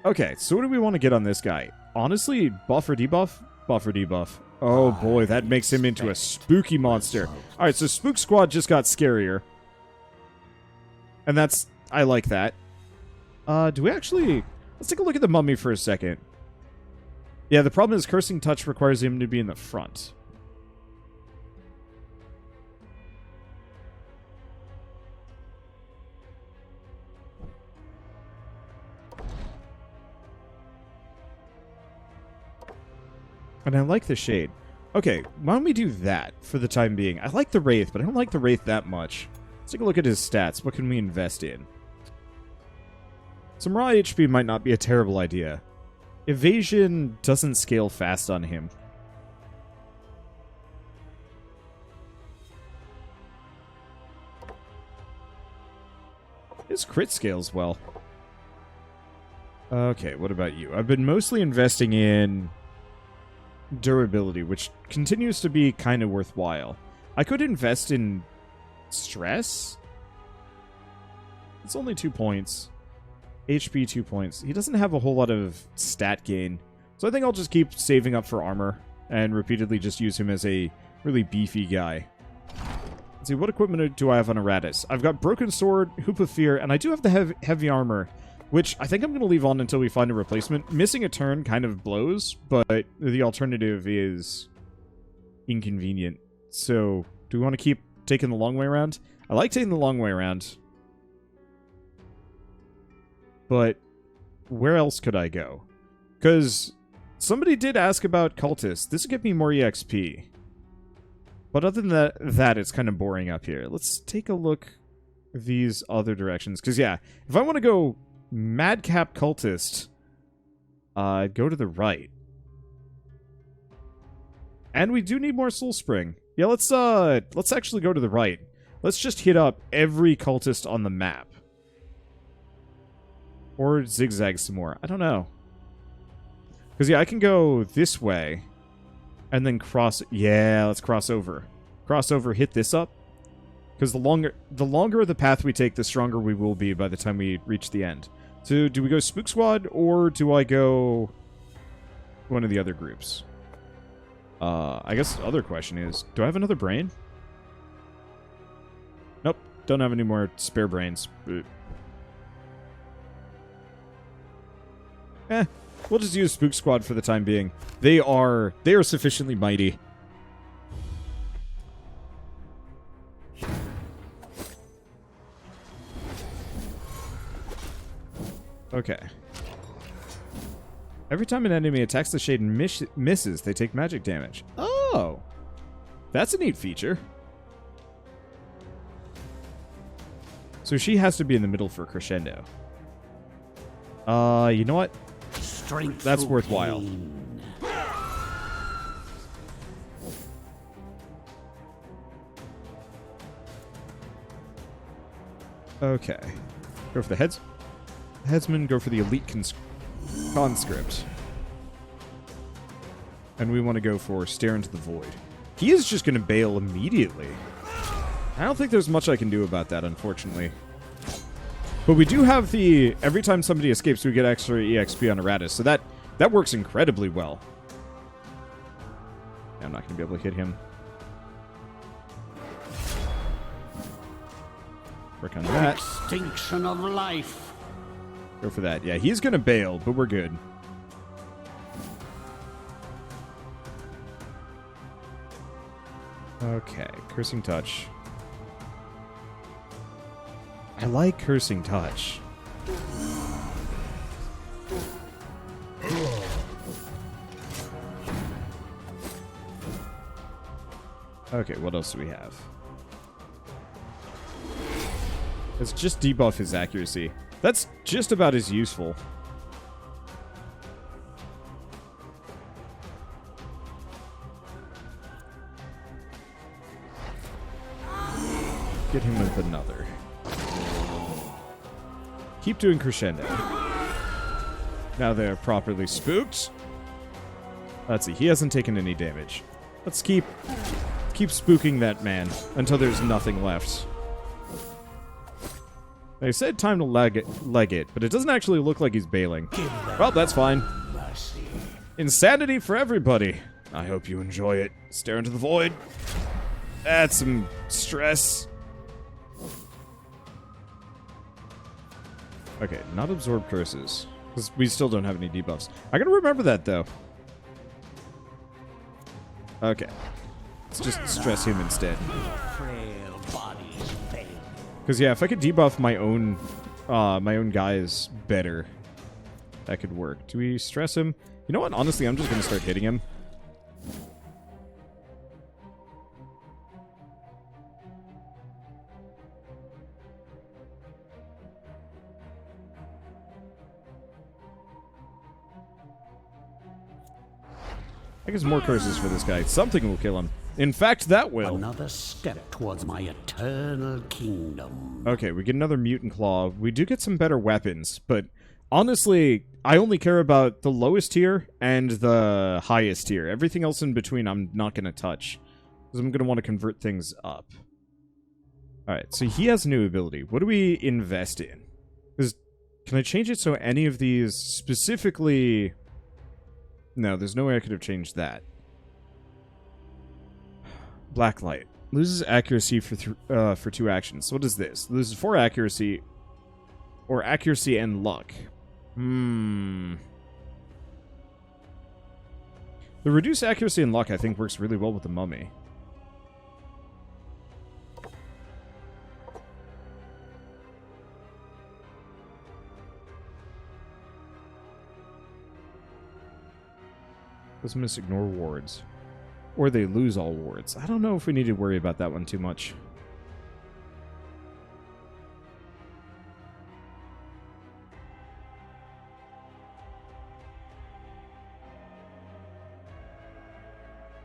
Okay, so what do we want to get on this guy? Honestly, buff or debuff? Buff or debuff. Oh boy, that makes him into a spooky monster. Alright, so Spook Squad just got scarier. And that's... I like that. Do we actually... Let's take a look at the mummy for a second. Yeah, the problem is Cursing Touch requires him to be in the front. And I like the shade. Okay, why don't we do that for the time being? I like the Wraith, but I don't like the Wraith that much. Let's take a look at his stats. What can we invest in? Some raw HP might not be a terrible idea. Evasion doesn't scale fast on him. His crit scales well. Okay, what about you? I've been mostly investing in durability, which continues to be kind of worthwhile. I could invest in stress. It's only 2 points. HP 2 points. He doesn't have a whole lot of stat gain. So I think I'll just keep saving up for armor and repeatedly just use him as a really beefy guy. Let's see, what equipment do I have on Iratus? I've got Broken Sword, Hoop of Fear, and I do have the heavy armor, which I think I'm going to leave on until we find a replacement. Missing a turn kind of blows, but the alternative is inconvenient. So, do we want to keep taking the long way around? I like taking the long way around. But where else could I go? Because somebody did ask about cultists. This would get me more EXP. But other than that, it's kind of boring up here. Let's take a look these other directions. Because, yeah, if I want to go Madcap Cultist, go to the right. And we do need more Soul Spring. Yeah, let's actually go to the right. Let's just hit up every cultist on the map. Or zigzag some more. I don't know. Because, yeah, I can go this way. And then cross... Yeah, let's cross over. Cross over, hit this up. Because the longer the path we take, the stronger we will be by the time we reach the end. So, do we go Spook Squad, or do I go one of the other groups? I guess the other question is, do I have another brain? Nope, don't have any more spare brains. We'll just use Spook Squad for the time being. They are sufficiently mighty. Okay. Every time an enemy attacks the shade and misses, they take magic damage. Oh! That's a neat feature. So she has to be in the middle for crescendo. You know what? Strength. That's worthwhile. Okay. Go for the headsman, go for the elite conscript. And we want to go for stare into the void. He is just going to bail immediately. I don't think there's much I can do about that, unfortunately. But we do have the... Every time somebody escapes, we get extra EXP on Iratus. So that works incredibly well. Yeah, I'm not going to be able to hit him. Work on that. Extinction of life. Go for that. Yeah, he's going to bail, but we're good. Okay, Cursing Touch. I like Cursing Touch. Okay, what else do we have? Let's just debuff his accuracy. That's just about as useful. Get him with another. Keep doing crescendo. Now they're properly spooked. Let's see, he hasn't taken any damage. Let's keep spooking that man until there's nothing left. They said time to leg it, but it doesn't actually look like he's bailing. Well, that's fine. Mercy. Insanity for everybody. I hope you enjoy it. Stare into the void. Add some stress. Okay, not absorb curses. Because we still don't have any debuffs. I gotta remember that, though. Okay. Let's just stress him instead. Frail bodies fail. Because, yeah, if I could debuff my own guys better, that could work. Do we stress him? You know what? Honestly, I'm just gonna start hitting him. I guess more curses for this guy. Something will kill him. In fact, that will. Another step towards my eternal kingdom. Okay, we get another mutant claw. We do get some better weapons, but honestly, I only care about the lowest tier and the highest tier. Everything else in between I'm not going to touch, because I'm going to want to convert things up. Alright, so he has a new ability. What do we invest in? Can I change it so any of these specifically... No, there's no way I could have changed that. Blacklight. Loses accuracy for 2 actions. So what is this? Loses 4 accuracy, or accuracy and luck. The reduced accuracy and luck, I think, works really well with the mummy. Those miss ignore wards. Or they lose all wards. I don't know if we need to worry about that one too much.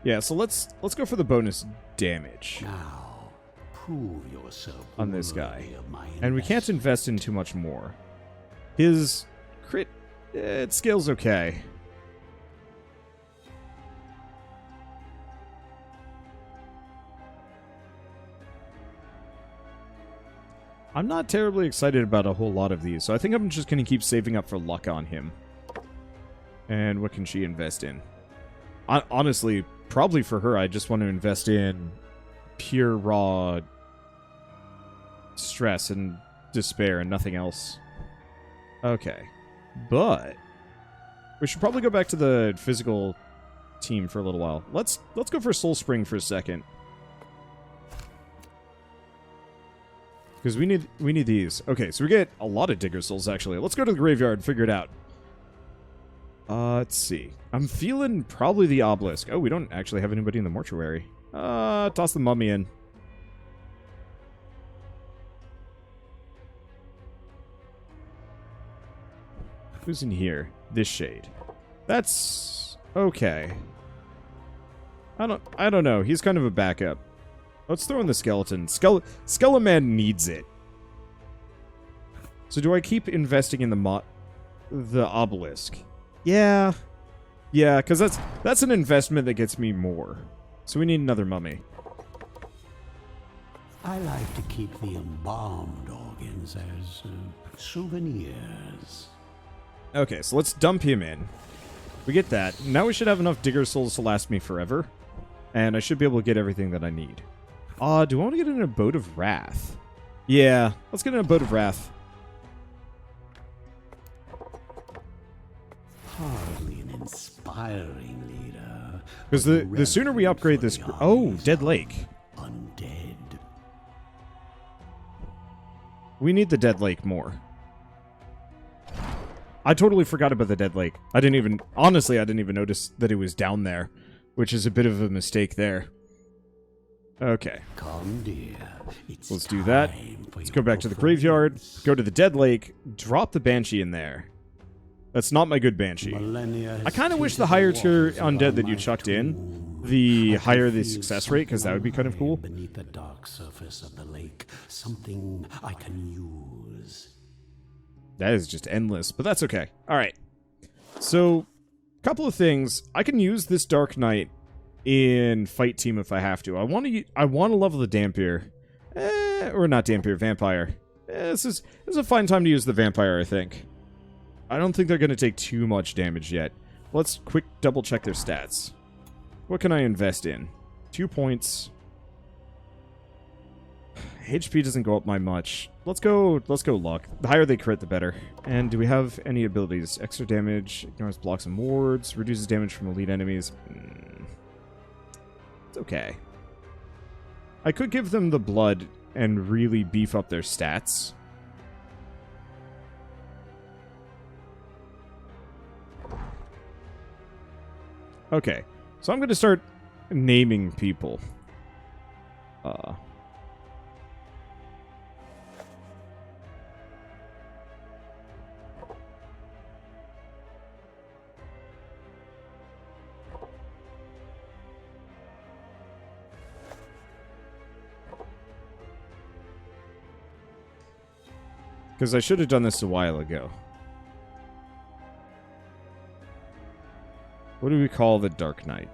Yeah, so let's go for the bonus damage. Now, prove yourself on this guy. worthy of my And we can't invest in too much more. His crit, it scales okay. I'm not terribly excited about a whole lot of these, so I think I'm just going to keep saving up for luck on him. And what can she invest in? Honestly, probably for her, I just want to invest in pure, raw stress and despair and nothing else. Okay. But we should probably go back to the physical team for a little while. Let's go for Soul Spring for a second. Because we need these. Okay, so we get a lot of Digger Souls, actually. Let's go to the graveyard and figure it out. Let's see. I'm feeling probably the obelisk. Oh, we don't actually have anybody in the mortuary. Toss the mummy in. Who's in here? This shade. That's okay. I don't know. He's kind of a backup. Let's throw in the skeleton. Skeleman needs it. So do I keep investing in the obelisk? Yeah. Yeah, because that's an investment that gets me more. So we need another mummy. I like to keep the embalmed organs as souvenirs. Okay, so let's dump him in. We get that. Now we should have enough Digger Souls to last me forever. And I should be able to get everything that I need. Do I want to get an Abode of Wrath? Yeah, let's get an Abode of Wrath. Hardly an inspiring leader. Because the sooner we upgrade this... Oh, Dead Lake. Undead. We need the Dead Lake more. I totally forgot about the Dead Lake. Honestly, I didn't even notice that it was down there, which is a bit of a mistake there. Okay. Come, dear. Let's do that. Let's go back to the graveyard, go to the Dead Lake, drop the Banshee in there. That's not my good Banshee. I kind of wish the higher tier undead that you chucked in, the higher the success rate, because that would be kind of cool. Beneath the dark surface of the lake, something I can use. That is just endless, but that's okay. Alright. So, couple of things. I can use this Dark Knight in fight team if I have to. I want to level the Dampier. Or not Dampier, Vampire. This is a fine time to use the vampire, I think. I don't think they're going to take too much damage yet. Let's quick double check their stats. What can I invest in? 2 points. HP doesn't go up by much. Let's go luck. The higher they crit, the better. And do we have any abilities? Extra damage, ignores blocks and wards, reduces damage from elite enemies. It's okay. I could give them the blood and really beef up their stats. Okay, so I'm going to start naming people. Because I should have done this a while ago. What do we call the Dark Knight?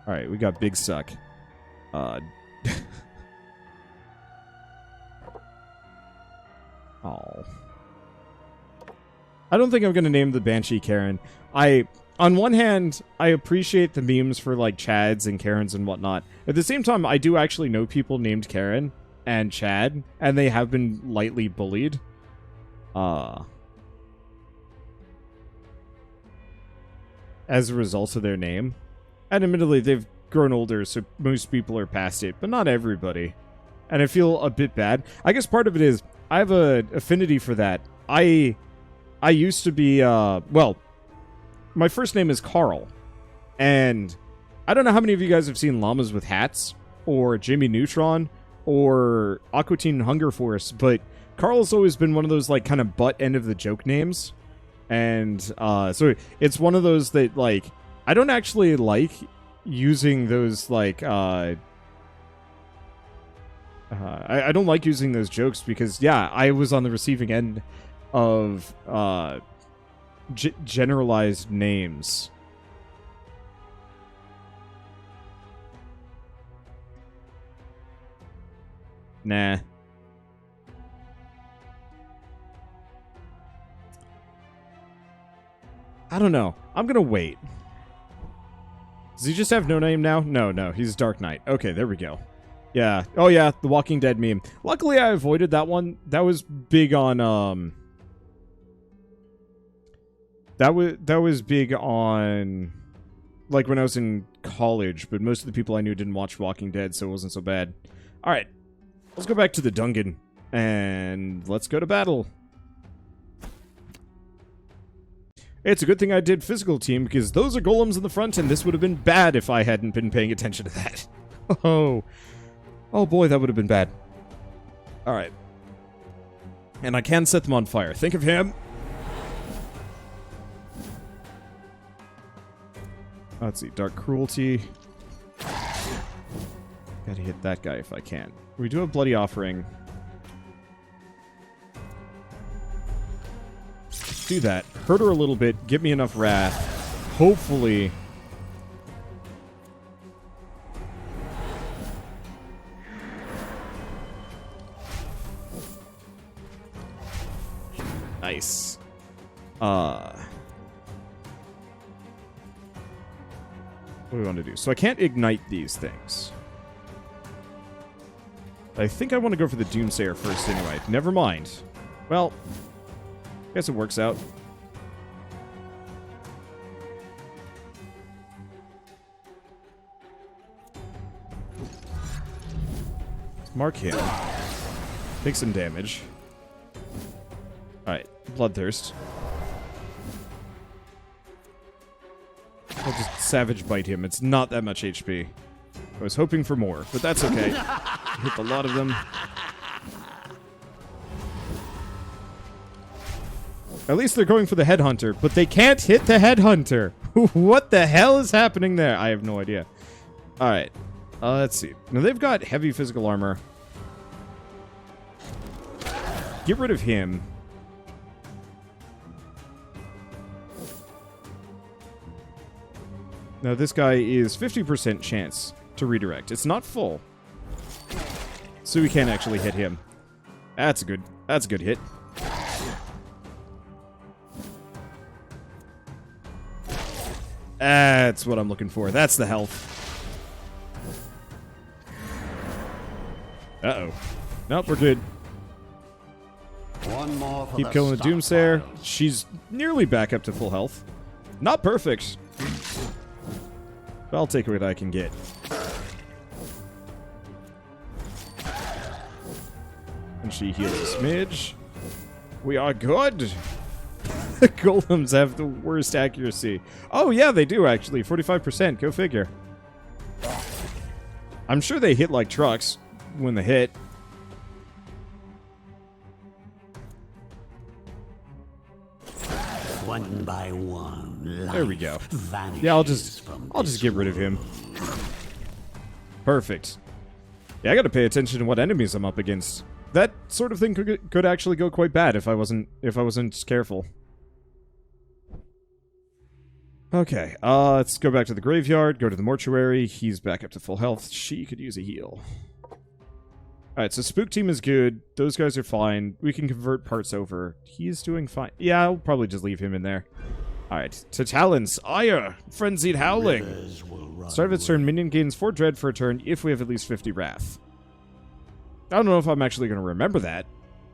Alright, we got Big Suck. Oh. I don't think I'm going to name the Banshee Karen. On one hand, I appreciate the memes for, like, Chads and Karens and whatnot. At the same time, I do actually know people named Karen and Chad, and they have been lightly bullied. As a result of their name. And admittedly, they've grown older, so most people are past it, but not everybody. And I feel a bit bad. I guess part of it is, I have an affinity for that. I used to be, well, my first name is Carl. And I don't know how many of you guys have seen Llamas with Hats, or Jimmy Neutron, or Aqua Teen Hunger Force, but Carl's always been one of those, like, kind of butt end of the joke names. And, so it's one of those that, like, I don't actually like using those, like, I don't like using those jokes because, yeah, I was on the receiving end of generalized names. Nah. I don't know. I'm gonna wait. Does he just have no name now? No, he's Dark Knight. Okay, there we go. Yeah. Oh, yeah, the Walking Dead meme. Luckily, I avoided that one. That was big on, That was big on, like, when I was in college, but most of the people I knew didn't watch Walking Dead, so it wasn't so bad. Alright, let's go back to the dungeon, and let's go to battle. It's a good thing I did physical team, because those are golems in the front, and this would have been bad if I hadn't been paying attention to that. Oh boy, that would have been bad. Alright. And I can set them on fire. Think of him. Let's see, Dark Cruelty. Gotta hit that guy if I can. We do have Bloody Offering. Do that. Hurt her a little bit. Get me enough wrath. Hopefully. Nice. What do we want to do? So I can't ignite these things. I think I want to go for the Doomsayer first anyway. Never mind. Well, I guess it works out. Let's mark him. Take some damage. Alright, Bloodthirst. I'll just Savage Bite him. It's not that much HP. I was hoping for more, but that's okay. Hit a lot of them. At least they're going for the Headhunter, but they can't hit the Headhunter. What the hell is happening there? I have no idea. Alright. Let's see. Now, they've got heavy physical armor. get rid of him. Now this guy is 50% chance to redirect. It's not full. So we can't actually hit him. That's a good hit. That's what I'm looking for. That's the health. Uh-oh. Nope, we're good. One more for Keep the killing the Doomsayer. stockpiles. She's nearly back up to full health. Not perfect. But I'll take what I can get. And she heals a smidge. We are good. The golems have the worst accuracy. Oh, yeah, they do, actually. 45%. Go figure. I'm sure they hit like trucks when they hit. One by one. There we go. Vanishes Yeah, I'll just from get rid of him. Perfect. Yeah, I gotta pay attention to what enemies I'm up against. That sort of thing could actually go quite bad if I wasn't careful. Okay, let's go back to the graveyard, go to the mortuary. He's back up to full health. She could use a heal. Alright, so Spook Team is good. Those guys are fine. We can convert parts over. He's doing fine. Yeah, I'll probably just leave him in there. Alright, to Talon's Ire! Frenzied Howling! Start of its turn, minion gains 4 dread for a turn if we have at least 50 wrath. I don't know if I'm actually going to remember that,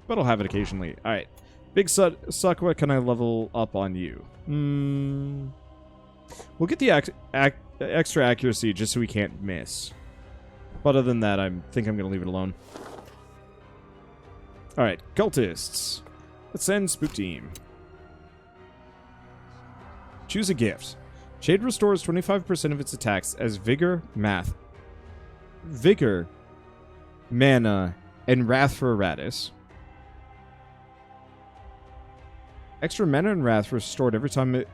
but I'll have it occasionally. Alright, Big Suck, what can I level up on you? We'll get the extra accuracy just so we can't miss. But other than that, I think I'm going to leave it alone. Alright, cultists. Let's send Spook Team. Choose a gift. Shade restores 25% of its attacks as Vigor, Mana, and Wrath for Iratus. Extra Mana and Wrath restored every time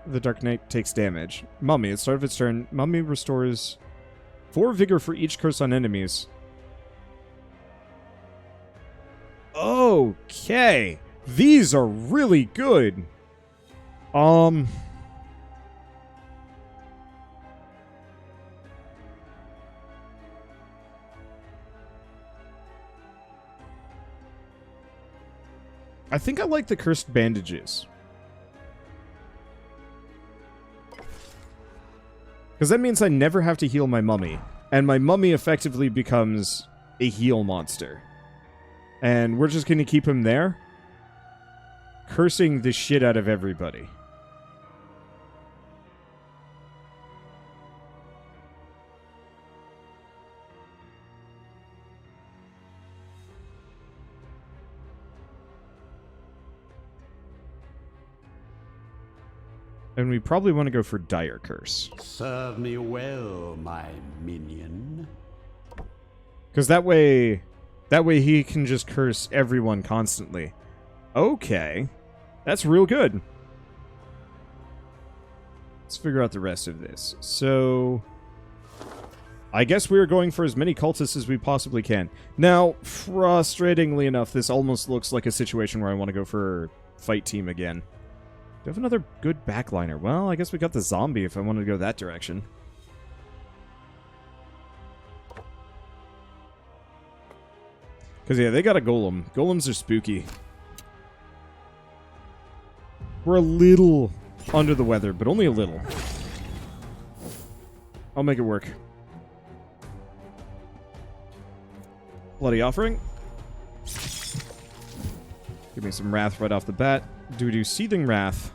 the Dark Knight takes damage. Mummy, at the start of its turn, Mummy restores 4 Vigor for each curse on enemies. Okay. These are really good. I think I like the cursed bandages. Because that means I never have to heal my mummy. And my mummy effectively becomes a heal monster. And we're just going to keep him there, cursing the shit out of everybody. And we probably want to go for Dire Curse. Serve me well, my minion. Because that way he can just curse everyone constantly. Okay. That's real good. Let's figure out the rest of this. So, I guess we're going for as many cultists as we possibly can. Now, frustratingly enough, this almost looks like a situation where I want to go for Fight Team again. Do I have another good backliner? Well, I guess we got the zombie if I wanted to go that direction. Because, yeah, they got a golem. Golems are spooky. We're a little under the weather, but only a little. I'll make it work. Bloody Offering. Give me some Wrath right off the bat. Do we do Seething Wrath?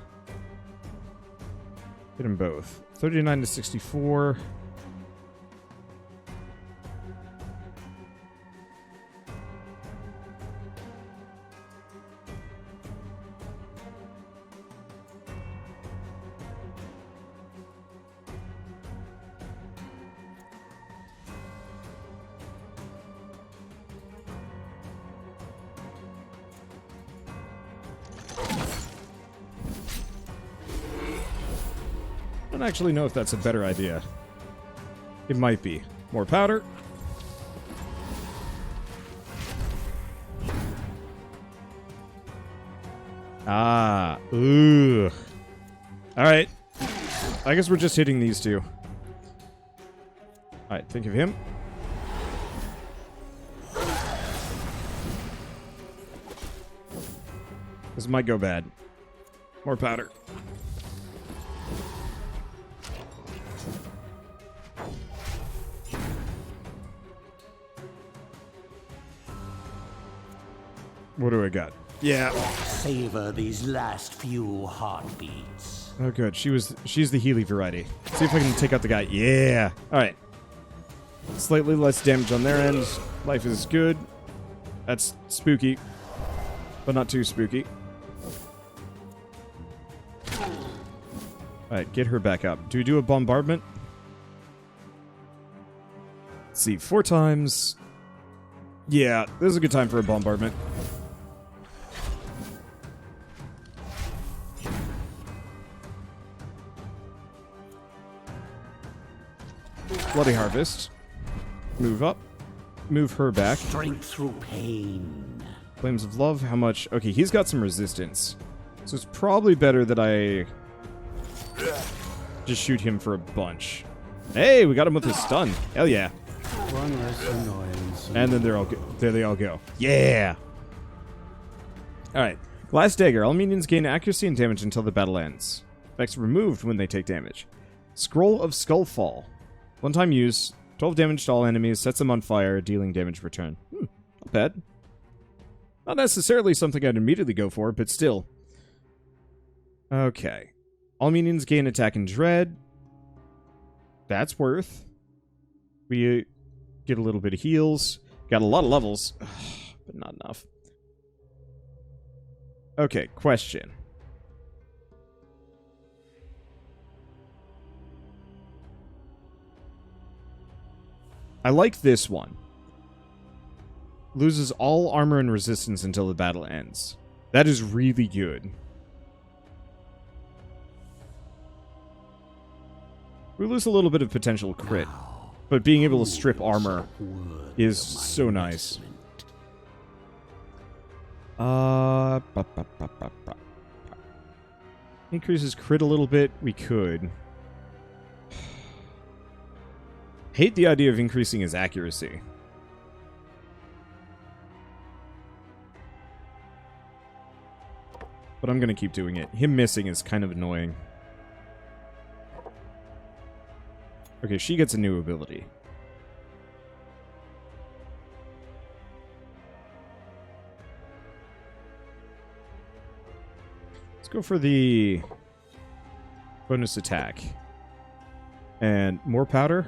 Hit them both. 39 to 64. I don't actually know if that's a better idea. It might be. More powder. Ah. Ugh. Alright. I guess we're just hitting these two. Alright, think of him. This might go bad. More powder. What do I got? Yeah. Savor these last few heartbeats. Oh, good. She's the Healy variety. See if I can take out the guy. Yeah. All right. Slightly less damage on their end. Life is good. That's spooky, but not too spooky. All right, get her back up. Do we do a bombardment? Let's see, 4 times. Yeah, this is a good time for a bombardment. Bloody Harvest. Move up. Move her back. Strength through pain. Flames of Love, how much? Okay, he's got some resistance. So it's probably better that I just shoot him for a bunch. Hey, we got him with his stun. Hell yeah. One less annoyance. And then there they all go. Yeah. Alright. Glass Dagger. All minions gain accuracy and damage until the battle ends. Effects removed when they take damage. Scroll of Skullfall. One time use. 12 damage to all enemies. Sets them on fire. Dealing damage return. Not bad. Not necessarily something I'd immediately go for, but still. Okay. All minions gain attack and dread. That's worth. We get a little bit of heals. Got a lot of levels, but not enough. Okay, question. I like this one. Loses all armor and resistance until the battle ends. That is really good. We lose a little bit of potential crit, but being able to strip armor is so nice. Increases crit a little bit. We could. Hate the idea of increasing his accuracy. But I'm gonna keep doing it. Him missing is kind of annoying. Okay, she gets a new ability. Let's go for the bonus attack. And more powder.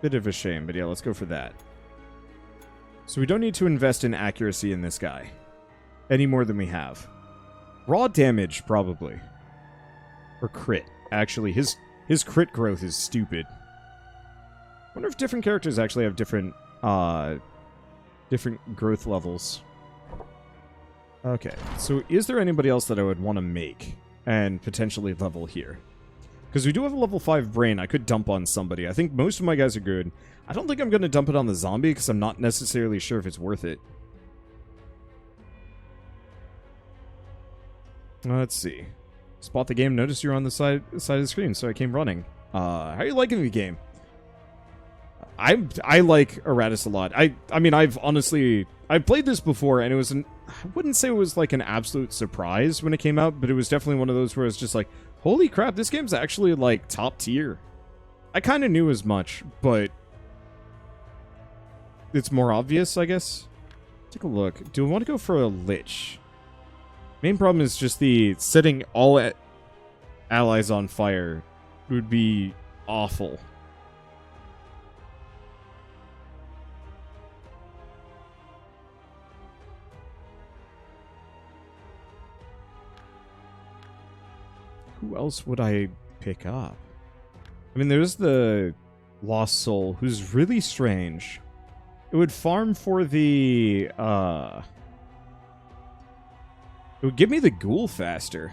Bit of a shame, but yeah, let's go for that. So we don't need to invest in accuracy in this guy. Any more than we have. Raw damage, probably. Or crit. Actually, his crit growth is stupid. I wonder if different characters actually have different growth levels. Okay, so is there anybody else that I would want to make and potentially level here? Because we do have a level 5 brain. I could dump on somebody. I think most of my guys are good. I don't think I'm going to dump it on the zombie because I'm not necessarily sure if it's worth it. Let's see. Spot the game. Notice you're on the side of the screen, so I came running. How are you liking the game? I like Iratus a lot. I mean, I've played this before, and it was I wouldn't say it was like an absolute surprise when it came out, but it was definitely one of those where it's just like, holy crap, this game's actually, like, top tier. I kind of knew as much, but it's more obvious, I guess. Take a look. Do I want to go for a Lich? Main problem is just the setting all allies on fire would be awful. Who else would I pick up? I mean, there's the Lost Soul, who's really strange. It would farm for the, it would give me the ghoul faster.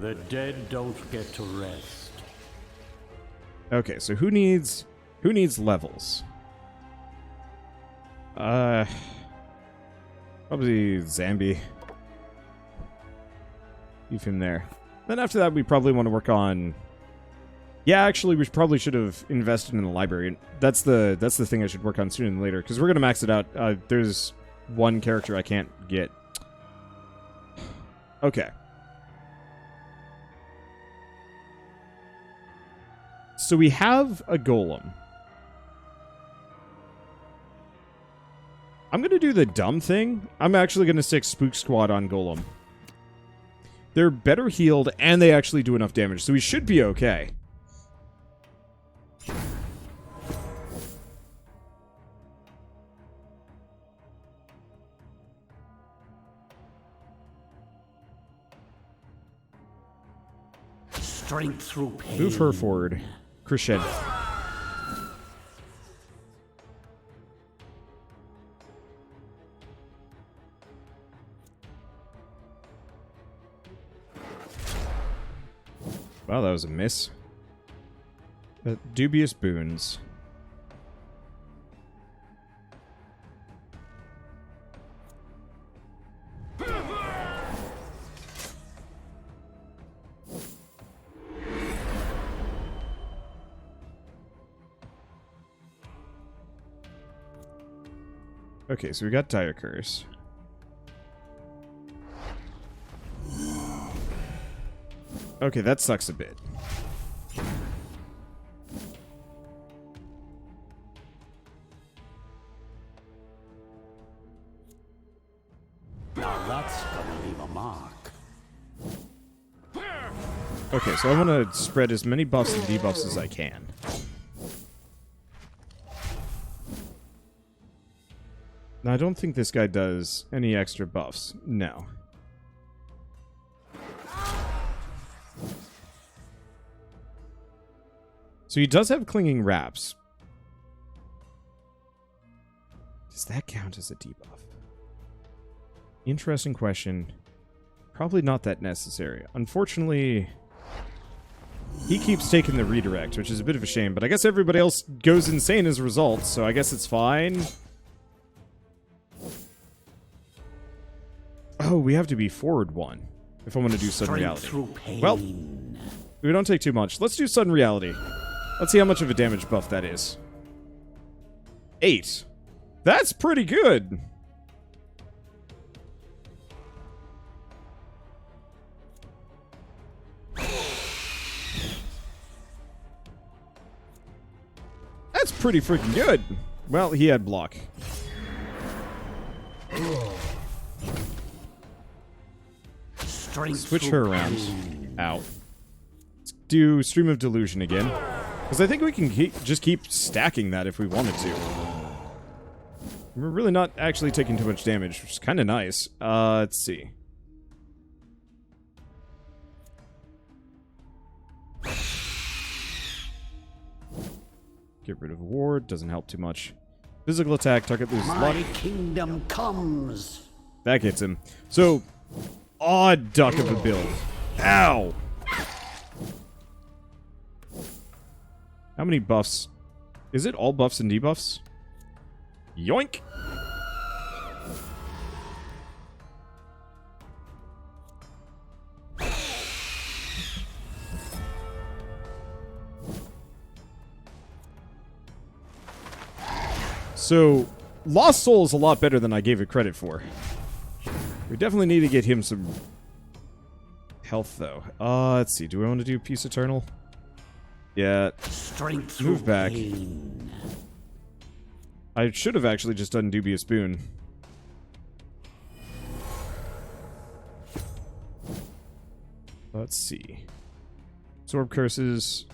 The dead don't get to rest. Okay, so who needs levels? Probably Zambi. Leave him there. Then after that, we probably want to work on... Yeah, actually, we probably should have invested in the library. That's the thing I should work on sooner than later, because we're going to max it out. There's one character I can't get. Okay. So we have a golem. I'm going to do the dumb thing. I'm actually going to stick Spook Squad on golem. They're better healed, and they actually do enough damage, so we should be okay. Strength through pain. Move her forward. Crescendo. Wow, that was a miss. Dubious boons. Okay, so we got Dire Curse. Okay, that sucks a bit. Now that's gonna leave a mark. Okay, so I want to spread as many buffs and debuffs as I can. Now, I don't think this guy does any extra buffs. No. So he does have Clinging Wraps. Does that count as a debuff? Interesting question. Probably not that necessary. Unfortunately, he keeps taking the redirect, which is a bit of a shame, but I guess everybody else goes insane as a result, so I guess it's fine. Oh, we have to be forward one if I want to do Sudden Reality. Well, we don't take too much. Let's do Sudden Reality. Let's see how much of a damage buff that is. 8. That's pretty good. That's pretty freaking good. Well, he had block. Switch her around. Ow. Let's do Stream of Delusion again. Because I think we can just keep stacking that if we wanted to. We're really not actually taking too much damage, which is kind of nice. Let's see. Get rid of ward, doesn't help too much. Physical attack, target loses luck. My kingdom comes. That gets him. So, odd duck of a build. Ow! How many buffs? Is it all buffs and debuffs? Yoink! So, Lost Soul is a lot better than I gave it credit for. We definitely need to get him some health, though. Let's see. Do we want to do Peace Eternal? Yeah. Strength Move back. pain. I should have actually just done Dubious Boon. Let's see. Absorb curses.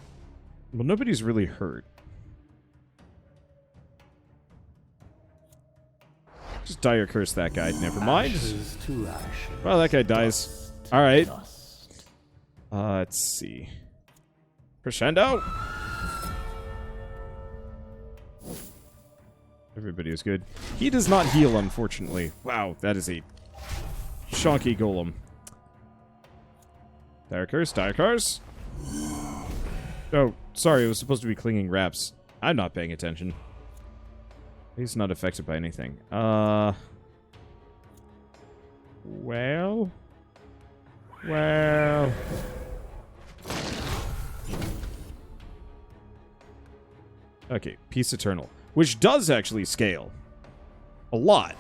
Well, nobody's really hurt. Just Dire Curse that guy. Never mind. Ashes to ashes. Well, that guy dies. Alright. Let's see. Crescendo! Everybody is good. He does not heal, unfortunately. Wow, that is a chunky golem. Dire curse, dire curse. Oh, sorry, it was supposed to be clinging wraps. I'm not paying attention. He's not affected by anything. Well. Okay, Peace Eternal. Which does actually scale. A lot.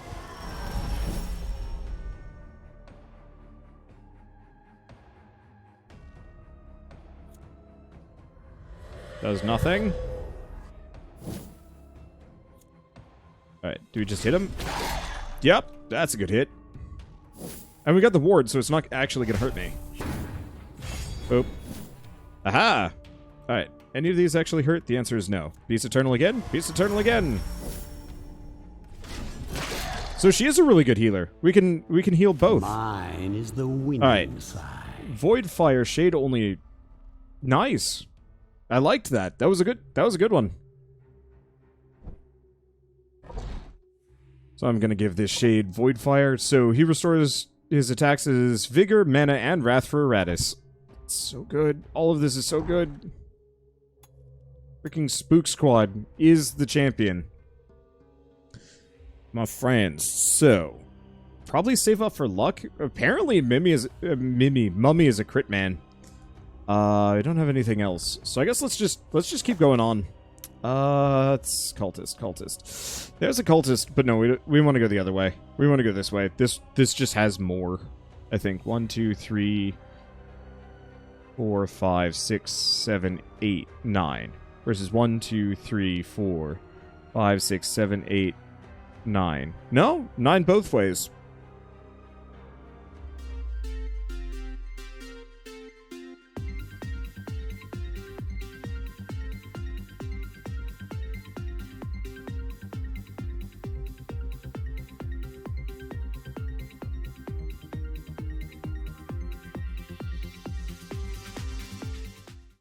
Does nothing. Alright, do we just hit him? Yep, that's a good hit. And we got the ward, so it's not actually going to hurt me. Oop. Aha! Alright, any of these actually hurt? The answer is no. Peace Eternal again? Peace Eternal again! So she is a really good healer. We can heal both. Mine is the winning side. Void Fire, Shade only. Nice. I liked that. That was a good one. So I'm gonna give this Shade Void Fire. So he restores his attacks as Vigor, Mana, and Wrath for Iratus. It's so good. All of this is so good. Freaking Spook Squad is the champion. My friends, so probably save up for luck. Apparently, Mummy is a crit man. I don't have anything else, so I guess let's just keep going on. It's cultist. There's a cultist, but no, we want to go the other way. We want to go this way. This just has more. I think 1, 2, 3, 4, 5, 6, 7, 8, 9 versus 1, 2, 3, 4, 5, 6, 7, 8. 9. No? 9 both ways.